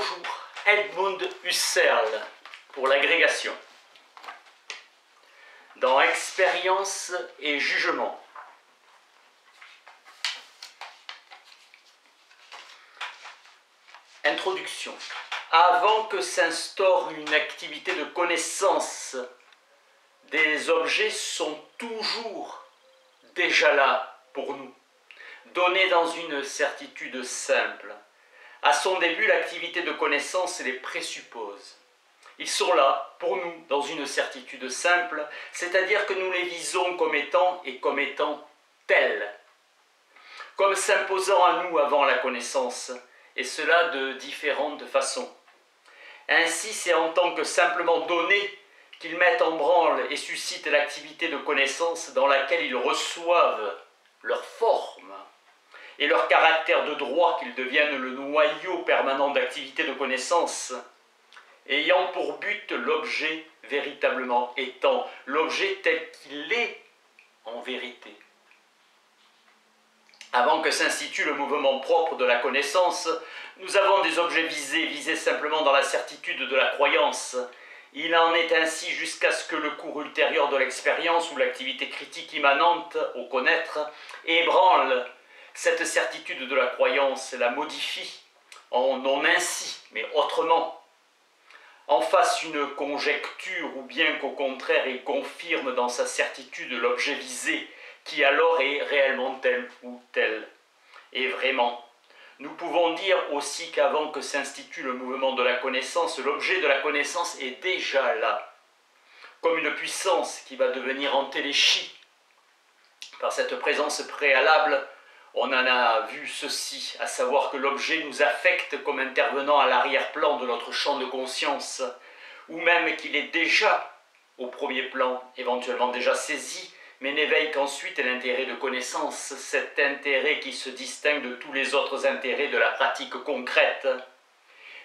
toujours Edmund Husserl pour l'agrégation. Dans Expérience et jugement. Introduction. Avant que s'instaure une activité de connaissance, des objets sont toujours déjà là pour nous, donnés dans une certitude simple. À son début, l'activité de connaissance les présuppose. Ils sont là pour nous dans une certitude simple, c'est-à-dire que nous les visons comme étant et comme étant tels, comme s'imposant à nous avant la connaissance, et cela de différentes façons. Ainsi, c'est en tant que simplement données qu'ils mettent en branle et suscitent l'activité de connaissance dans laquelle ils reçoivent leur forme et leur caractère de droit qu'ils deviennent le noyau permanent d'activité de connaissance, ayant pour but l'objet véritablement étant, l'objet tel qu'il est en vérité. Avant que s'institue le mouvement propre de la connaissance, nous avons des objets visés simplement dans la certitude de la croyance. Il en est ainsi jusqu'à ce que le cours ultérieur de l'expérience ou l'activité critique immanente au connaître ébranle cette certitude de la croyance, la modifie, en non ainsi, mais autrement, en fasse une conjecture ou bien qu'au contraire il confirme dans sa certitude l'objet visé, qui alors est réellement tel ou tel. Et vraiment, nous pouvons dire aussi qu'avant que s'institue le mouvement de la connaissance, l'objet de la connaissance est déjà là, comme une puissance qui va devenir entéléchie. Par cette présence préalable, on en a vu ceci, à savoir que l'objet nous affecte comme intervenant à l'arrière-plan de notre champ de conscience, ou même qu'il est déjà au premier plan, éventuellement déjà saisi, mais n'éveille qu'ensuite l'intérêt de connaissance, cet intérêt qui se distingue de tous les autres intérêts de la pratique concrète.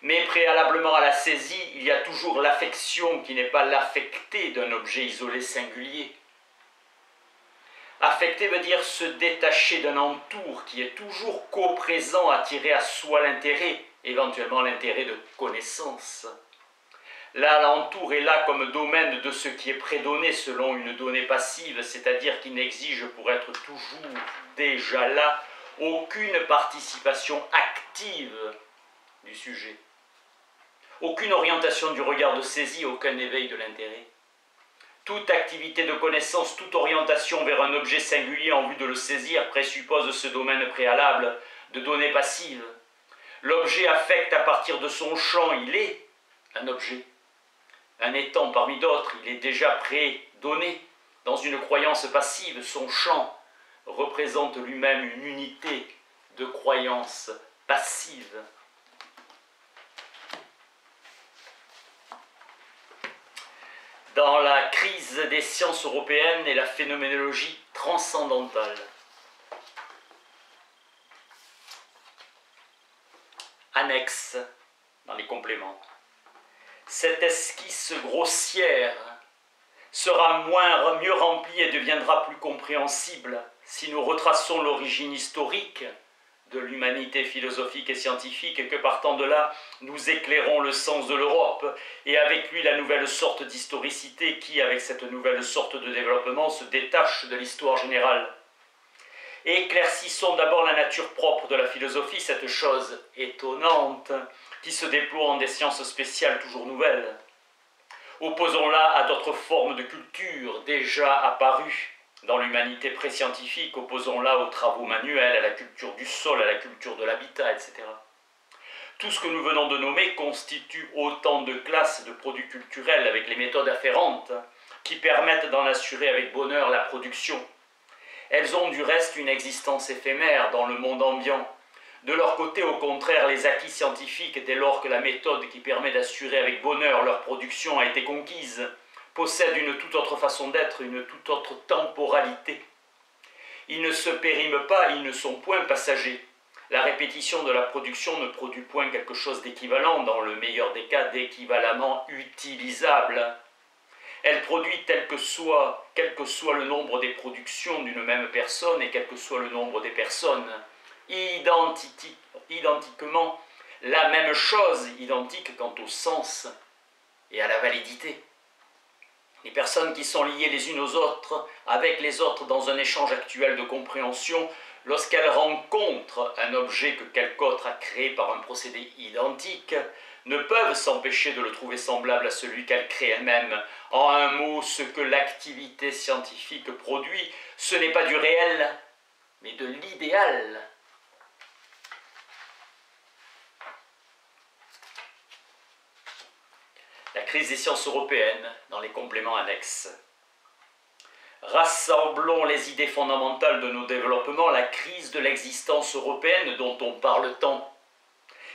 Mais préalablement à la saisie, il y a toujours l'affection qui n'est pas l'affecté d'un objet isolé singulier. Affecter veut dire se détacher d'un entour qui est toujours coprésent, attirer à soi l'intérêt, éventuellement l'intérêt de connaissance. Là, l'entour est là comme domaine de ce qui est prédonné selon une donnée passive, c'est-à-dire qui n'exige pour être toujours déjà là aucune participation active du sujet, aucune orientation du regard de saisie, aucun éveil de l'intérêt. Toute activité de connaissance, toute orientation vers un objet singulier en vue de le saisir présuppose ce domaine préalable de données passives. L'objet affecte à partir de son champ, il est un objet. Un étant parmi d'autres, il est déjà prédonné. Dans une croyance passive, son champ représente lui-même une unité de croyance passive. Dans la crise des sciences européennes et la phénoménologie transcendantale. Annexe dans les compléments. Cette esquisse grossière sera mieux remplie et deviendra plus compréhensible si nous retraçons l'origine historique de l'humanité philosophique et scientifique et que partant de là, nous éclairons le sens de l'Europe et avec lui la nouvelle sorte d'historicité qui, avec cette nouvelle sorte de développement, se détache de l'histoire générale. Éclaircissons d'abord la nature propre de la philosophie, cette chose étonnante qui se déploie en des sciences spéciales toujours nouvelles. Opposons-la à d'autres formes de culture déjà apparues dans l'humanité pré-scientifique, opposons-la aux travaux manuels, à la culture du sol, à la culture de l'habitat, etc. Tout ce que nous venons de nommer constitue autant de classes de produits culturels avec les méthodes afférentes qui permettent d'en assurer avec bonheur la production. Elles ont du reste une existence éphémère dans le monde ambiant. De leur côté, au contraire, les acquis scientifiques, dès lors que la méthode qui permet d'assurer avec bonheur leur production a été conquise, possèdent une toute autre façon d'être, une toute autre temporalité. Ils ne se périment pas, ils ne sont point passagers. La répétition de la production ne produit point quelque chose d'équivalent, dans le meilleur des cas, d'équivalemment utilisable. Elle produit quel que soit le nombre des productions d'une même personne et quel que soit le nombre des personnes. Identiquement, la même chose, identique quant au sens et à la validité. Les personnes qui sont liées les unes aux autres, avec les autres dans un échange actuel de compréhension, lorsqu'elles rencontrent un objet que quelque autre a créé par un procédé identique, ne peuvent s'empêcher de le trouver semblable à celui qu'elles créent elles-mêmes. En un mot, ce que l'activité scientifique produit, ce n'est pas du réel, mais de l'idéal. La crise des sciences européennes, dans les compléments annexes. Rassemblons les idées fondamentales de nos développements, la crise de l'existence européenne dont on parle tant,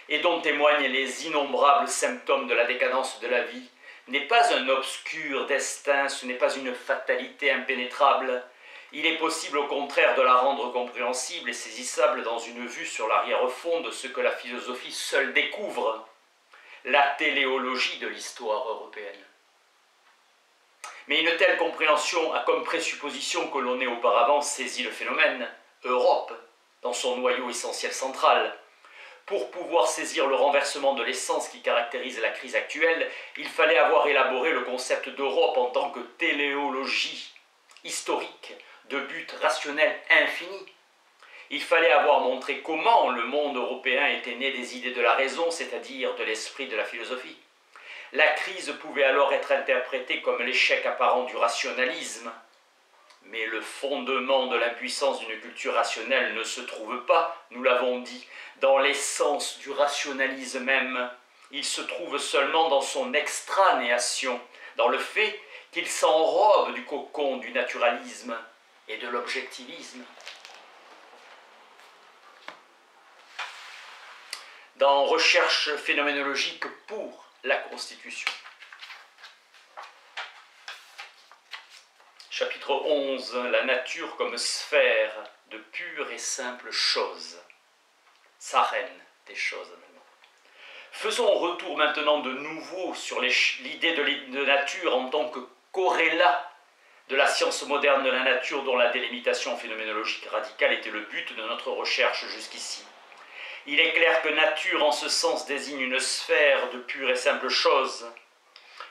et dont témoignent les innombrables symptômes de la décadence de la vie, n'est pas un obscur destin, ce n'est pas une fatalité impénétrable. Il est possible au contraire de la rendre compréhensible et saisissable dans une vue sur l'arrière-fond de ce que la philosophie seule découvre, la téléologie de l'histoire européenne. Mais une telle compréhension a comme présupposition que l'on ait auparavant saisi le phénomène Europe dans son noyau essentiel central. Pour pouvoir saisir le renversement de l'essence qui caractérise la crise actuelle, il fallait avoir élaboré le concept d'Europe en tant que téléologie historique de but rationnel infini. Il fallait avoir montré comment le monde européen était né des idées de la raison, c'est-à-dire de l'esprit de la philosophie. La crise pouvait alors être interprétée comme l'échec apparent du rationalisme. Mais le fondement de l'impuissance d'une culture rationnelle ne se trouve pas, nous l'avons dit, dans l'essence du rationalisme même. Il se trouve seulement dans son extranéation, dans le fait qu'il s'enrobe du cocon du naturalisme et de l'objectivisme. Dans Recherche phénoménologique pour la Constitution. Chapitre 11, la nature comme sphère de pure et simple chose. Saren des choses. Faisons retour maintenant de nouveau sur l'idée de nature en tant que corrélat de la science moderne de la nature dont la délimitation phénoménologique radicale était le but de notre recherche jusqu'ici. Il est clair que nature en ce sens désigne une sphère de pure et simple chose,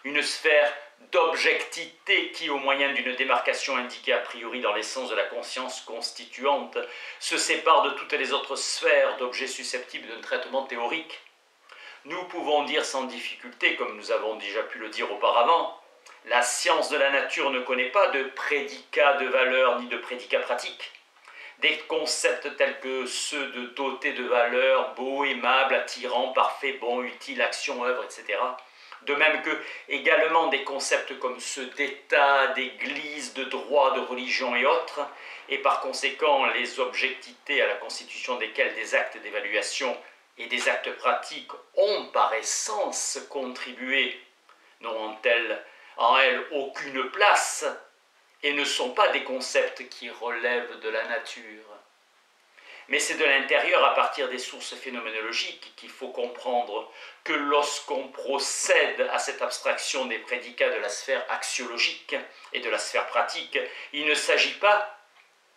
une sphère d'objectivité qui, au moyen d'une démarcation indiquée a priori dans l'essence de la conscience constituante, se sépare de toutes les autres sphères d'objets susceptibles d'un traitement théorique. Nous pouvons dire sans difficulté, comme nous avons déjà pu le dire auparavant, la science de la nature ne connaît pas de prédicat de valeur ni de prédicat pratique. Des concepts tels que ceux de doté de valeur, beau, aimable, attirant, parfait, bon, utile, action, œuvre, etc. De même que également des concepts comme ceux d'État, d'Église, de droit, de religion et autres, et par conséquent les objectivités à la constitution desquelles des actes d'évaluation et des actes pratiques ont par essence contribué, n'ont en elles aucune place, et ne sont pas des concepts qui relèvent de la nature. Mais c'est de l'intérieur, à partir des sources phénoménologiques, qu'il faut comprendre que lorsqu'on procède à cette abstraction des prédicats de la sphère axiologique et de la sphère pratique, il ne s'agit pas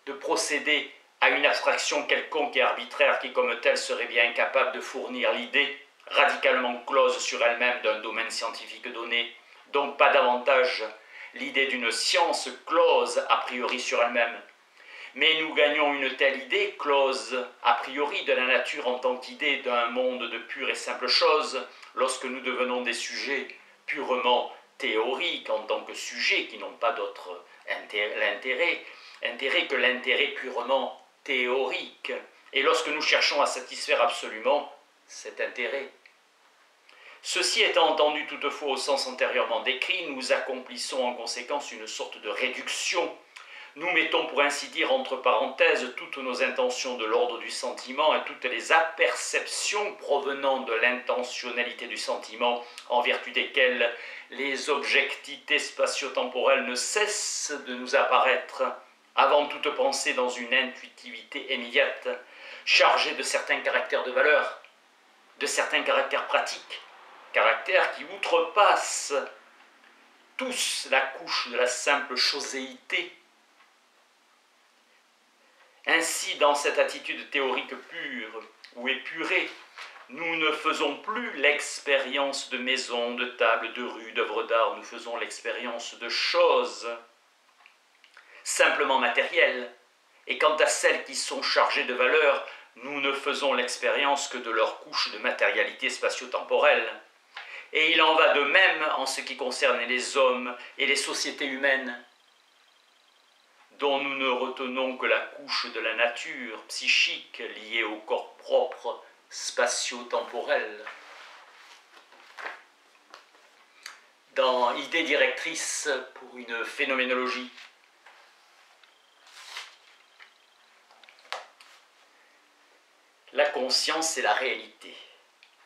de procéder à une abstraction quelconque et arbitraire qui, comme telle, serait bien incapable de fournir l'idée radicalement close sur elle-même d'un domaine scientifique donné, donc pas davantage l'idée d'une science close a priori sur elle-même. Mais nous gagnons une telle idée, close a priori, de la nature en tant qu'idée d'un monde de pure et simple chose, lorsque nous devenons des sujets purement théoriques en tant que sujets qui n'ont pas d'autre intérêt que l'intérêt purement théorique, et lorsque nous cherchons à satisfaire absolument cet intérêt. Ceci étant entendu toutefois au sens antérieurement décrit, nous accomplissons en conséquence une sorte de réduction. Nous mettons pour ainsi dire entre parenthèses toutes nos intentions de l'ordre du sentiment et toutes les apperceptions provenant de l'intentionnalité du sentiment, en vertu desquelles les objectivités spatio-temporelles ne cessent de nous apparaître avant toute pensée dans une intuitivité immédiate, chargée de certains caractères de valeur, de certains caractères pratiques, caractères qui outrepassent tous la couche de la simple choséité. Ainsi, dans cette attitude théorique pure ou épurée, Nous ne faisons plus l'expérience de maisons, de tables, de rues, d'œuvres d'art, nous faisons l'expérience de choses simplement matérielles. Et quant à celles qui sont chargées de valeur, nous ne faisons l'expérience que de leur couche de matérialité spatio-temporelle. Et il en va de même en ce qui concerne les hommes et les sociétés humaines, dont nous ne retenons que la couche de la nature psychique liée au corps propre spatio-temporel. Dans Idées directrices pour une phénoménologie, la conscience et la réalité.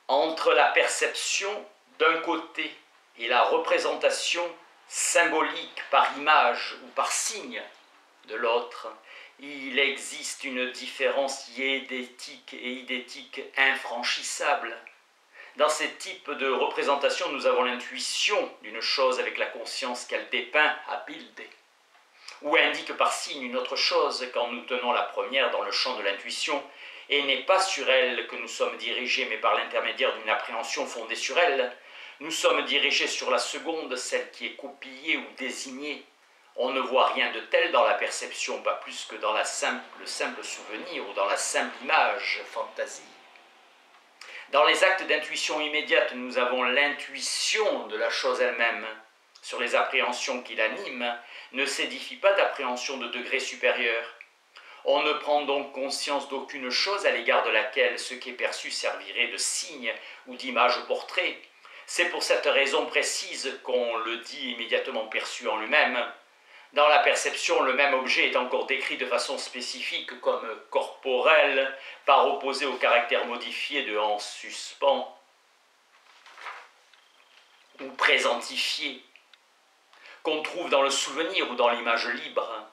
Entre la perception d'un côté et la représentation symbolique par image ou par signe de l'autre, il existe une différence hiédétique et idétique infranchissable. Dans ces types de représentations, nous avons l'intuition d'une chose avec la conscience qu'elle dépeint à bilder, ou indique par signe une autre chose quand nous tenons la première dans le champ de l'intuition, et n'est pas sur elle que nous sommes dirigés, mais par l'intermédiaire d'une appréhension fondée sur elle. Nous sommes dirigés sur la seconde, celle qui est copiée ou désignée. On ne voit rien de tel dans la perception, pas plus que dans le simple souvenir ou dans la simple image, fantaisie. Dans les actes d'intuition immédiate, nous avons l'intuition de la chose elle-même. Sur les appréhensions qui l'animent, ne s'édifie pas d'appréhension de degré supérieur. On ne prend donc conscience d'aucune chose à l'égard de laquelle ce qui est perçu servirait de signe ou d'image portrait. C'est pour cette raison précise qu'on le dit immédiatement perçu en lui-même. Dans la perception, le même objet est encore décrit de façon spécifique comme corporel, par opposé au caractère modifié de en suspens ou présentifié, qu'on trouve dans le souvenir ou dans l'image libre.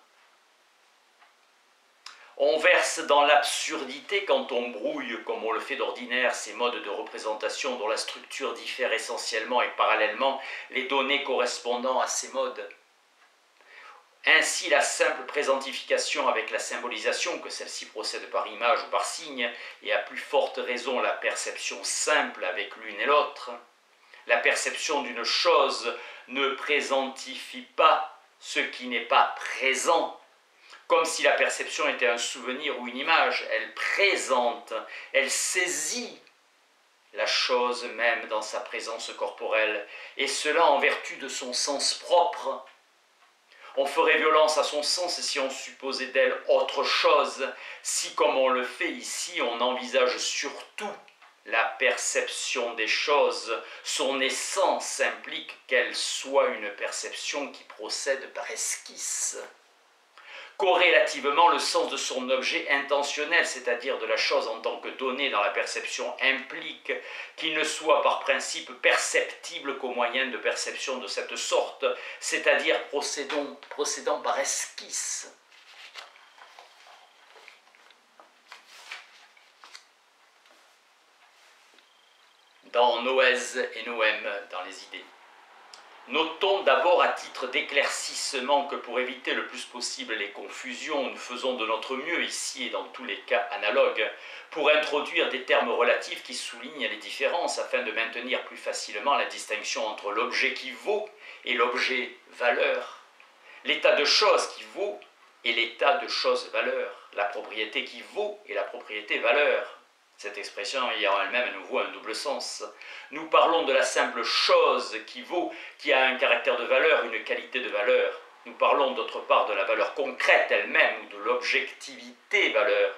On verse dans l'absurdité quand on brouille, comme on le fait d'ordinaire, ces modes de représentation dont la structure diffère essentiellement et parallèlement les données correspondant à ces modes. Ainsi, la simple présentification avec la symbolisation, que celle-ci procède par image ou par signe, et à plus forte raison la perception simple avec l'une et l'autre, la perception d'une chose ne présentifie pas ce qui n'est pas présent, comme si la perception était un souvenir ou une image. Elle présente, elle saisit la chose même dans sa présence corporelle, et cela en vertu de son sens propre. On ferait violence à son sens si on supposait d'elle autre chose, si, comme on le fait ici, on envisage surtout la perception des choses. Son essence implique qu'elle soit une perception qui procède par esquisse. Corrélativement, le sens de son objet intentionnel, c'est-à-dire de la chose en tant que donnée dans la perception, implique qu'il ne soit par principe perceptible qu'au moyen de perception de cette sorte, c'est-à-dire procédant par esquisse. Dans Noès et Noème, dans les idées. Notons d'abord à titre d'éclaircissement que pour éviter le plus possible les confusions, nous faisons de notre mieux ici et dans tous les cas analogues pour introduire des termes relatifs qui soulignent les différences afin de maintenir plus facilement la distinction entre l'objet qui vaut et l'objet valeur, l'état de chose qui vaut et l'état de chose valeur, la propriété qui vaut et la propriété valeur. Cette expression ayant elle-même à nouveau un double sens. Nous parlons de la simple chose qui vaut, qui a un caractère de valeur, une qualité de valeur. Nous parlons d'autre part de la valeur concrète elle-même ou de l'objectivité valeur.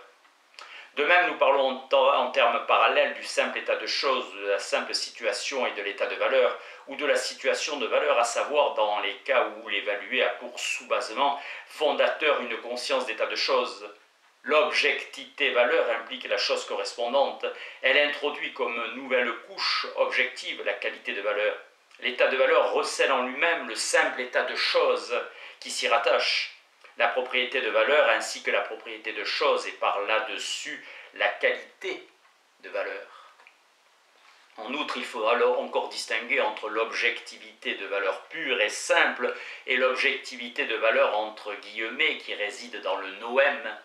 De même, nous parlons en termes parallèles du simple état de chose, de la simple situation et de l'état de valeur, ou de la situation de valeur, à savoir dans les cas où l'évalué a pour sous-basement fondateur une conscience d'état de chose. L'objectivité valeur implique la chose correspondante. Elle introduit comme nouvelle couche objective la qualité de valeur. L'état de valeur recèle en lui-même le simple état de chose qui s'y rattache. La propriété de valeur ainsi que la propriété de chose et par là-dessus la qualité de valeur. En outre, il faudra alors encore distinguer entre l'objectivité de valeur pure et simple et l'objectivité de valeur entre guillemets qui réside dans le noème.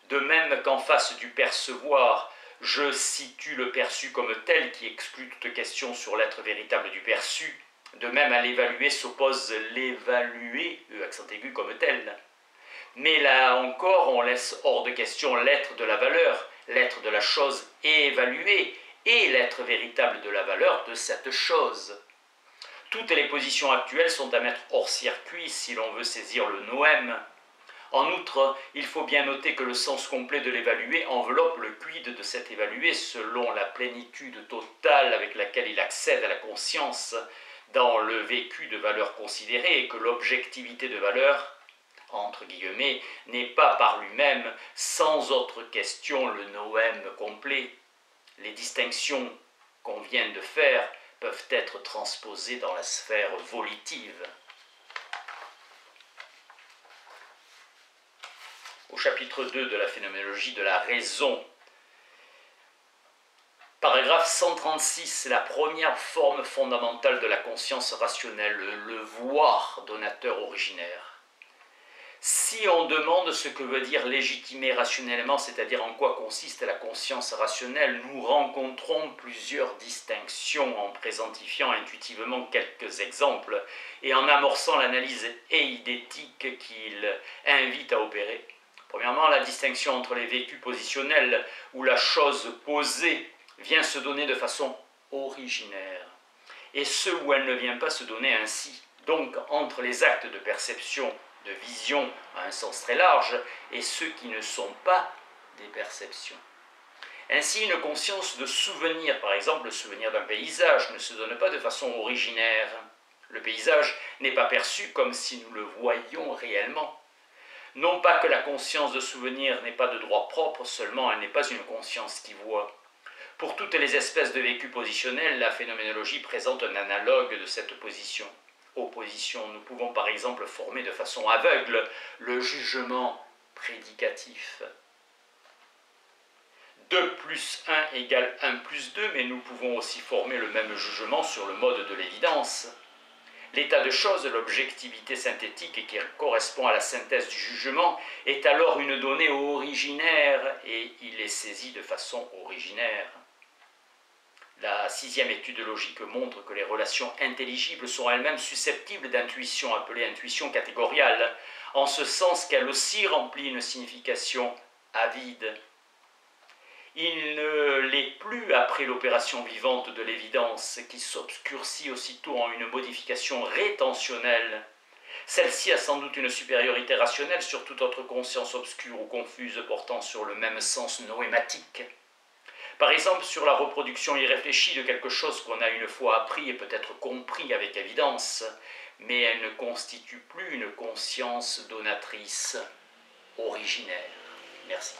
De même qu'en face du percevoir, Je situe le perçu comme tel qui exclut toute question sur l'être véritable du perçu. De même, à l'évalué s'oppose l'évalué, accent aigu, comme tel. Mais là encore, on laisse hors de question l'être de la valeur, l'être de la chose évaluée, et l'être véritable de la valeur de cette chose. Toutes les positions actuelles sont à mettre hors circuit si l'on veut saisir le noème. En outre, il faut bien noter que le sens complet de l'évalué enveloppe le quid de cet évalué selon la plénitude totale avec laquelle il accède à la conscience dans le vécu de valeur considérée, et que l'objectivité de valeur, entre guillemets, n'est pas par lui-même, sans autre question, le noème complet. Les distinctions qu'on vient de faire peuvent être transposées dans la sphère volitive. Au chapitre 2 de la phénoménologie de la raison, paragraphe 136, la première forme fondamentale de la conscience rationnelle, le voir donateur originaire. Si on demande ce que veut dire légitimer rationnellement, c'est-à-dire en quoi consiste la conscience rationnelle, nous rencontrons plusieurs distinctions en présentifiant intuitivement quelques exemples et en amorçant l'analyse eidétique qu'il invite à opérer. Premièrement, la distinction entre les vécus positionnels où la chose posée vient se donner de façon originaire et ceux où elle ne vient pas se donner ainsi, donc entre les actes de perception, de vision à un sens très large, et ceux qui ne sont pas des perceptions. Ainsi, une conscience de souvenir, par exemple le souvenir d'un paysage, ne se donne pas de façon originaire. Le paysage n'est pas perçu comme si nous le voyions réellement. Non pas que la conscience de souvenir n'ait pas de droit propre, seulement elle n'est pas une conscience qui voit. Pour toutes les espèces de vécu positionnel, la phénoménologie présente un analogue de cette opposition. Nous pouvons par exemple former de façon aveugle le jugement prédicatif. 2 plus 1 égale 1 plus 2, mais nous pouvons aussi former le même jugement sur le mode de l'évidence. L'état de choses, l'objectivité synthétique qui correspond à la synthèse du jugement, est alors une donnée originaire et il est saisi de façon originaire. La 6e étude logique montre que les relations intelligibles sont elles-mêmes susceptibles d'intuition, appelée intuition catégoriale, en ce sens qu'elle aussi remplit une signification avide. Il ne l'est plus après l'opération vivante de l'évidence, qui s'obscurcit aussitôt en une modification rétentionnelle. Celle-ci a sans doute une supériorité rationnelle sur toute autre conscience obscure ou confuse portant sur le même sens noématique. Par exemple, sur la reproduction irréfléchie de quelque chose qu'on a une fois appris et peut-être compris avec évidence, mais elle ne constitue plus une conscience donatrice originaire. Merci.